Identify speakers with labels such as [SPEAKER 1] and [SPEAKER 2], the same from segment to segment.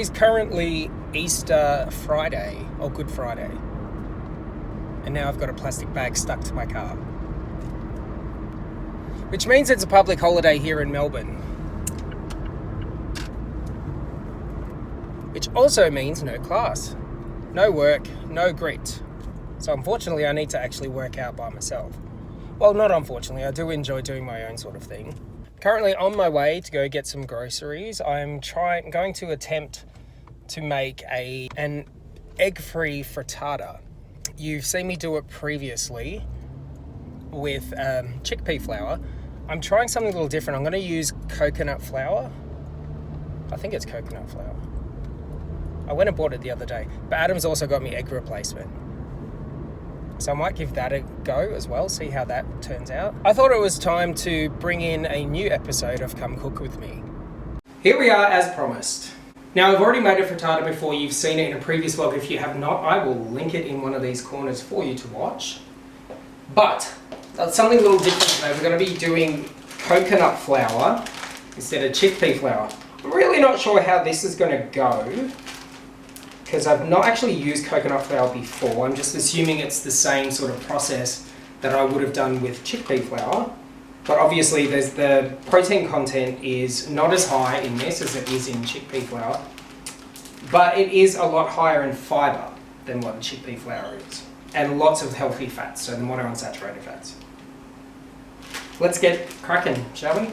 [SPEAKER 1] is currently Easter Friday, or Good Friday. And now I've got a plastic bag stuck to my car. Which means it's a public holiday here in Melbourne. Which also means no class, no work, no grit. So unfortunately I need to actually work out by myself. Well, not unfortunately, I do enjoy doing my own sort of thing. Currently on my way to go get some groceries. I'm going to attempt to make an egg-free frittata. You've seen me do it previously with chickpea flour. I'm trying something a little different. I'm going to use coconut flour. I think it's coconut flour. I went and bought it the other day, but Adam's also got me egg replacement. So I might give that a go as well, see how that turns out. I thought it was time to bring in a new episode of Come Cook With Me. Here we are as promised. Now I've already made a frittata before, you've seen it in a previous vlog. If you have not, I will link it in one of these corners for you to watch. But something a little different today. We're going to be doing coconut flour instead of chickpea flour. I'm really not sure how this is going to go, because I've not actually used coconut flour before. I'm just assuming it's the same sort of process that I would have done with chickpea flour. But obviously the protein content is not as high in this as it is in chickpea flour. But it is a lot higher in fibre than what the chickpea flour is. And lots of healthy fats, so the monounsaturated fats. Let's get cracking, shall we?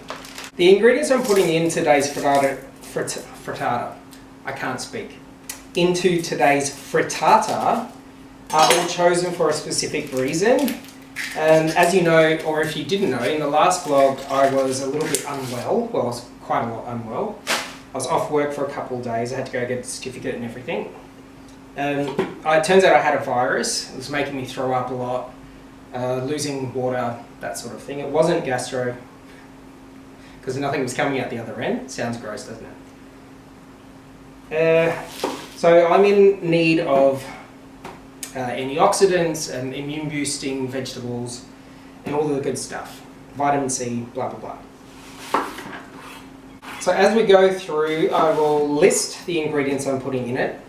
[SPEAKER 1] The ingredients I'm putting in today's frittata, I can't speak. Into today's frittata are all chosen for a specific reason. As you know, or if you didn't know, in the last vlog I was a little bit unwell. Well, I was quite a lot unwell. I was off work for a couple of days. I had to go get the certificate and everything. It turns out I had a virus. It was making me throw up a lot, losing water, that sort of thing. It wasn't gastro, because nothing was coming out the other end. Sounds gross, doesn't it? So I'm in need of antioxidants and immune boosting vegetables and all the good stuff. Vitamin C, blah, blah, blah. So as we go through, I will list the ingredients I'm putting in it.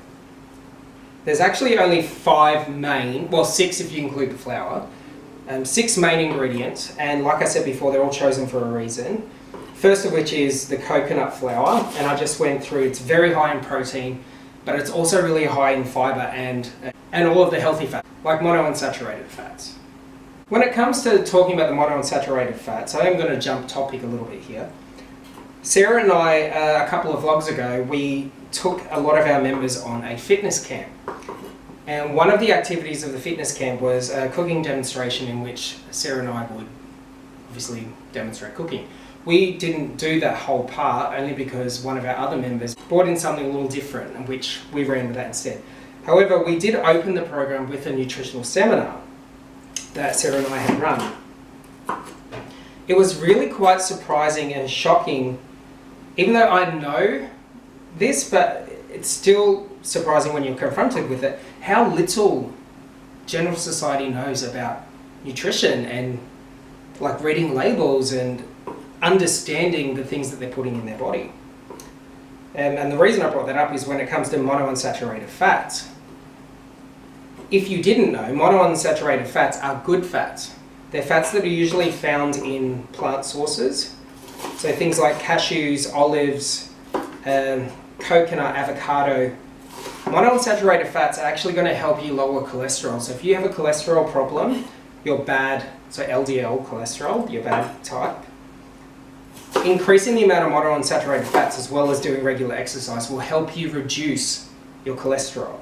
[SPEAKER 1] There's actually only 5 main, well 6 if you include the flour. 6 main ingredients, and like I said before, they're all chosen for a reason. First of which is the coconut flour, and I just went through, it's very high in protein, but it's also really high in fibre and all of the healthy fats, like monounsaturated fats. When it comes to talking about the monounsaturated fats, I am going to jump topic a little bit here. Sarah and I, a couple of vlogs ago, we took a lot of our members on a fitness camp. And one of the activities of the fitness camp was a cooking demonstration in which Sarah and I would obviously demonstrate cooking. We didn't do that whole part only because one of our other members brought in something a little different, and which we ran with that instead. However, we did open the program with a nutritional seminar that Sarah and I had run. It was really quite surprising and shocking, even though I know this, but it's still surprising when you're confronted with it, how little general society knows about nutrition and like reading labels and understanding the things that they're putting in their body. And the reason I brought that up is when it comes to monounsaturated fats. If you didn't know, monounsaturated fats are good fats. They're fats that are usually found in plant sources. So things like cashews, olives, coconut, avocado. Monounsaturated fats are actually going to help you lower cholesterol. So if you have a cholesterol problem, you're bad, so LDL cholesterol, you're bad type, increasing the amount of monounsaturated fats as well as doing regular exercise will help you reduce your cholesterol.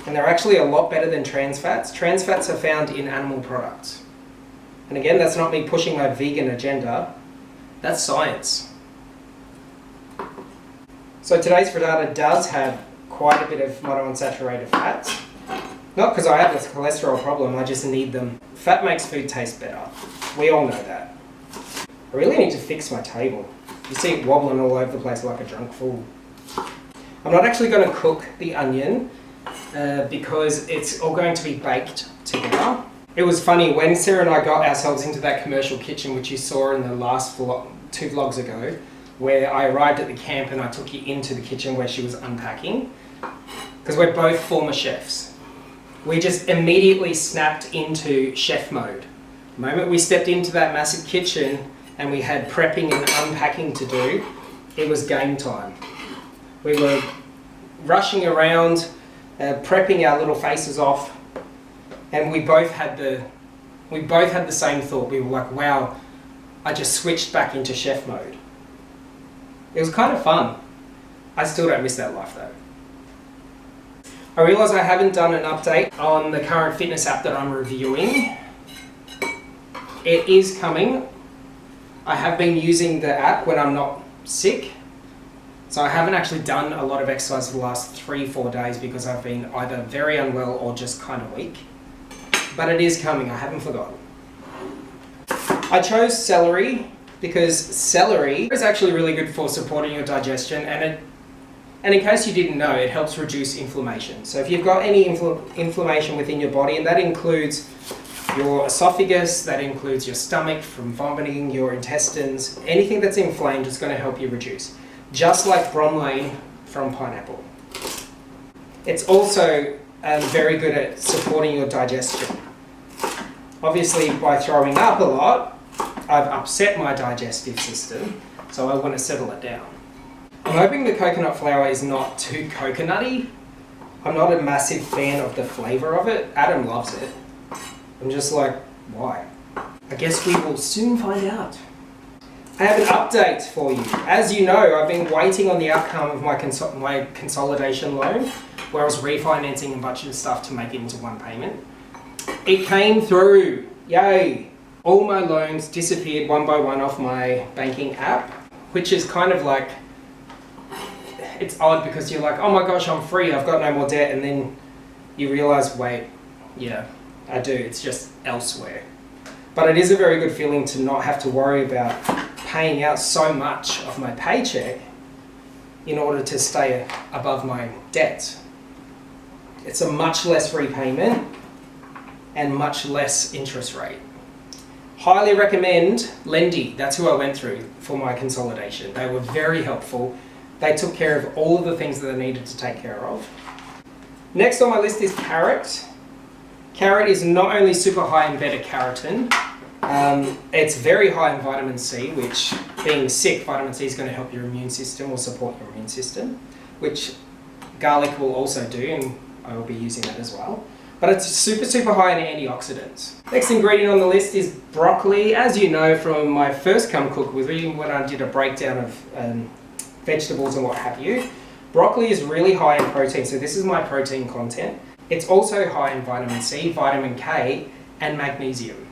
[SPEAKER 1] And they're actually a lot better than trans fats. Trans fats are found in animal products. And again, that's not me pushing my vegan agenda, that's science. So today's frittata does have quite a bit of monounsaturated fats. Not because I have a cholesterol problem, I just need them. Fat makes food taste better. We all know that. I really need to fix my table. You see it wobbling all over the place like a drunk fool. I'm not actually going to cook the onion because it's all going to be baked together. It was funny, when Sarah and I got ourselves into that commercial kitchen, which you saw in the last 2 vlogs ago, where I arrived at the camp and I took you into the kitchen where she was unpacking, because we're both former chefs. We just immediately snapped into chef mode. The moment we stepped into that massive kitchen and we had prepping and unpacking to do, it was game time. We were rushing around, prepping our little faces off, and we both had the same thought. We were like, wow, I just switched back into chef mode. It was kind of fun. I still don't miss that life though. I realise I haven't done an update on the current fitness app that I'm reviewing. It is coming. I have been using the app when I'm not sick. So I haven't actually done a lot of exercise for the last 3-4 days because I've been either very unwell or just kind of weak. But it is coming, I haven't forgotten. I chose celery because celery is actually really good for supporting your digestion, and in case you didn't know, it helps reduce inflammation. So if you've got any inflammation within your body, and that includes your esophagus, that includes your stomach from vomiting, your intestines, anything that's inflamed is going to help you reduce. Just like bromelain from pineapple. It's also very good at supporting your digestion. Obviously, by throwing up a lot, I've upset my digestive system, so I want to settle it down. I'm hoping the coconut flour is not too coconutty. I'm not a massive fan of the flavour of it. Adam loves it. I'm just like, why? I guess we will soon find out. I have an update for you. As you know, I've been waiting on the outcome of my consolidation loan, where I was refinancing a bunch of stuff to make it into one payment. It came through. Yay! All my loans disappeared one by one off my banking app, which is kind of like, it's odd because you're like, oh my gosh, I'm free, I've got no more debt, and then you realise, wait, yeah, I do, it's just elsewhere. But it is a very good feeling to not have to worry about paying out so much of my paycheck in order to stay above my debt. It's a much less repayment and much less interest rate. Highly recommend Lendy. That's who I went through for my consolidation. They were very helpful. They took care of all of the things that I needed to take care of. Next on my list is carrot. Carrot is not only super high in beta-carotene, it's very high in vitamin C, which, being sick, vitamin C is going to help your immune system or support your immune system, which garlic will also do, and I will be using that as well. But it's super high in antioxidants. Next ingredient on the list is broccoli. As you know from my first Come Cook With Me, when I did a breakdown of vegetables and what have you, broccoli is really high in protein, so this is my protein content. It's also high in vitamin C, vitamin K, and magnesium,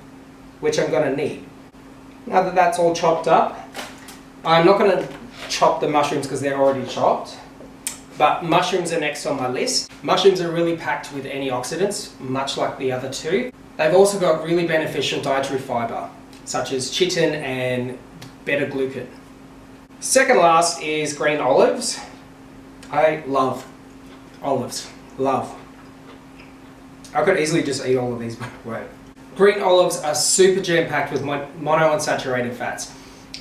[SPEAKER 1] which I'm going to need. Now that that's all chopped up, I'm not going to chop the mushrooms because they're already chopped, but mushrooms are next on my list. Mushrooms are really packed with antioxidants, much like the other two. They've also got really beneficial dietary fibre, such as chitin and beta-glucan. Second last is green olives. I love olives, love. I could easily just eat all of these, but wait. Green olives are super jam-packed with monounsaturated fats.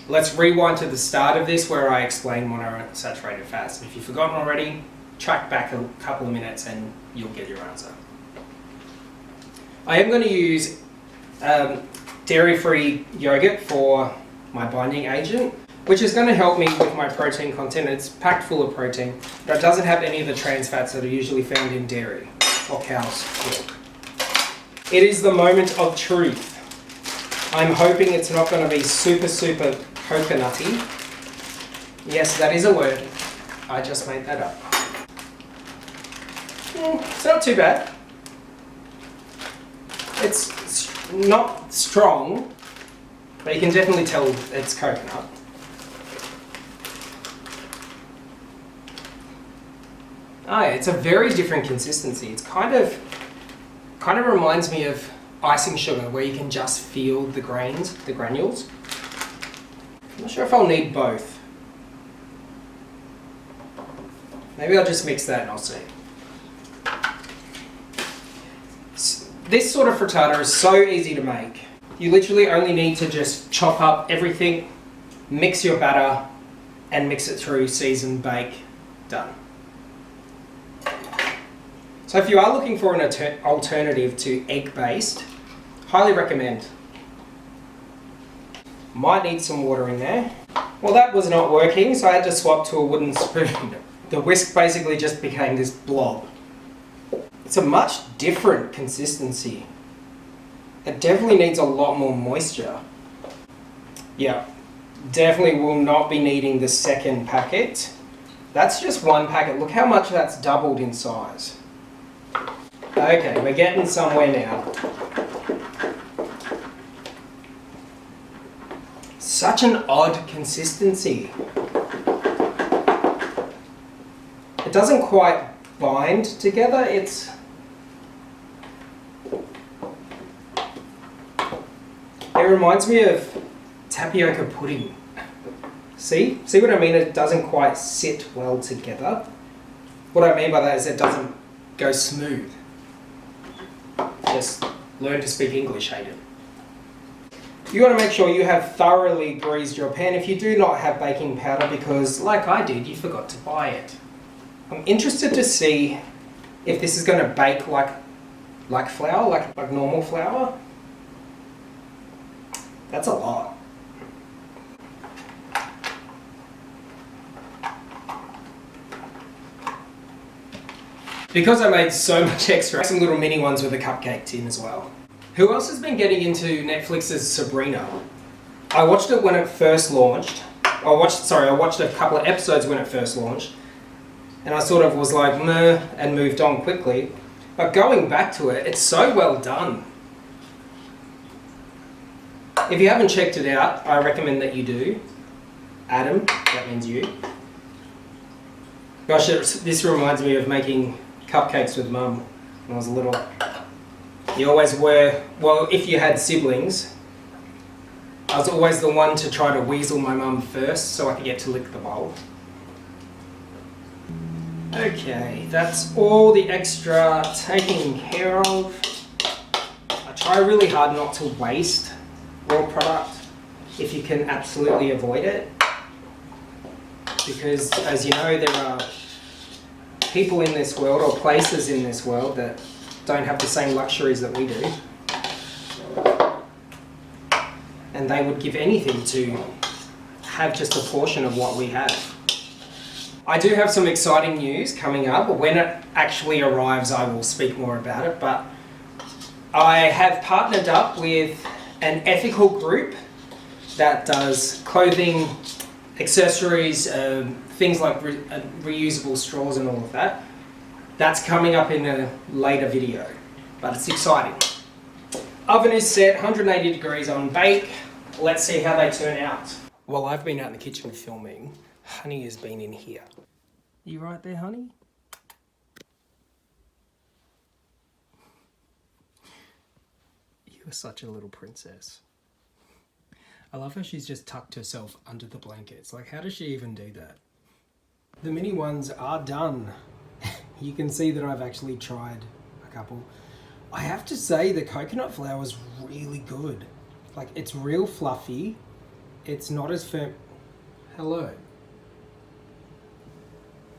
[SPEAKER 1] Let's rewind to the start of this where I explain monounsaturated fats. If you've forgotten already, track back a couple of minutes and you'll get your answer. I am going to use dairy-free yogurt for my binding agent, which is going to help me with my protein content. It's packed full of protein, but it doesn't have any of the trans fats that are usually found in dairy or cow's milk. It is the moment of truth. I'm hoping it's not going to be super coconutty. Yes, that is a word. I just made that up. It's not too bad. It's not strong, but you can definitely tell it's coconut. Oh, yeah, it's a very different consistency. It's kind of reminds me of icing sugar, where you can just feel the grains, the granules. I'm not sure if I'll need both. Maybe I'll just mix that and I'll see. This sort of frittata is so easy to make. You literally only need to just chop up everything, mix your batter, and mix it through, season, bake, done. So if you are looking for an alternative to egg-based, highly recommend. Might need some water in there. Well, that was not working, so I had to swap to a wooden spoon. The whisk basically just became this blob. It's a much different consistency. It definitely needs a lot more moisture. Yeah, definitely will not be needing the second packet. That's just one packet. Look how much that's doubled in size. Okay, we're getting somewhere now. Such an odd consistency. It doesn't quite bind together. It reminds me of tapioca pudding. See what I mean? It doesn't quite sit well together. What I mean by that is it doesn't go smooth. Just learn to speak English, Hayden. You want to make sure you have thoroughly greased your pan if you do not have baking powder, because like I did, you forgot to buy it. I'm interested to see if this is going to bake like flour, like normal flour. That's a lot. Because I made so much extra, some little mini ones with the cupcakes in as well. Who else has been getting into Netflix's Sabrina? I watched it when it first launched. I watched a couple of episodes when it first launched. And I sort of was like, meh, and moved on quickly. But going back to it, it's so well done. If you haven't checked it out, I recommend that you do. Adam, that means you. Gosh, this reminds me of making cupcakes with Mum when I was little. You always were, well, if you had siblings, I was always the one to try to weasel my mum first so I could get to lick the bowl. Okay, that's all the extra taken care of. I try really hard not to waste raw product if you can absolutely avoid it. Because as you know, there are people in this world or places in this world that don't have the same luxuries that we do. And they would give anything to have just a portion of what we have. I do have some exciting news coming up. When it actually arrives, I will speak more about it, but I have partnered up with an ethical group that does clothing, accessories, things like reusable straws and all of that. That's coming up in a later video, but it's exciting. Oven is set, 180 degrees on bake. Let's see how they turn out. While I've been out in the kitchen filming, Honey has been in here. You right there, Honey? You are such a little princess. I love how she's just tucked herself under the blankets. Like, how does she even do that? The mini ones are done. You can see that I've actually tried a couple. I have to say the coconut flour is really good. Like, it's real fluffy. It's not as firm. Hello.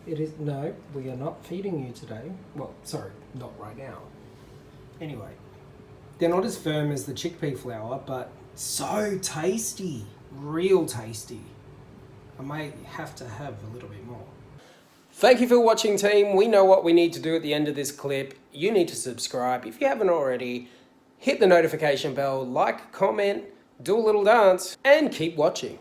[SPEAKER 1] It is, no, we are not feeding you today. Well, sorry, not right now. Anyway, they're not as firm as the chickpea flour, but so tasty, real tasty. I may have to have a little bit more. Thank you for watching, team. We know what we need to do at the end of this clip. You need to subscribe. If you haven't already, hit the notification bell, like, comment, do a little dance, and keep watching.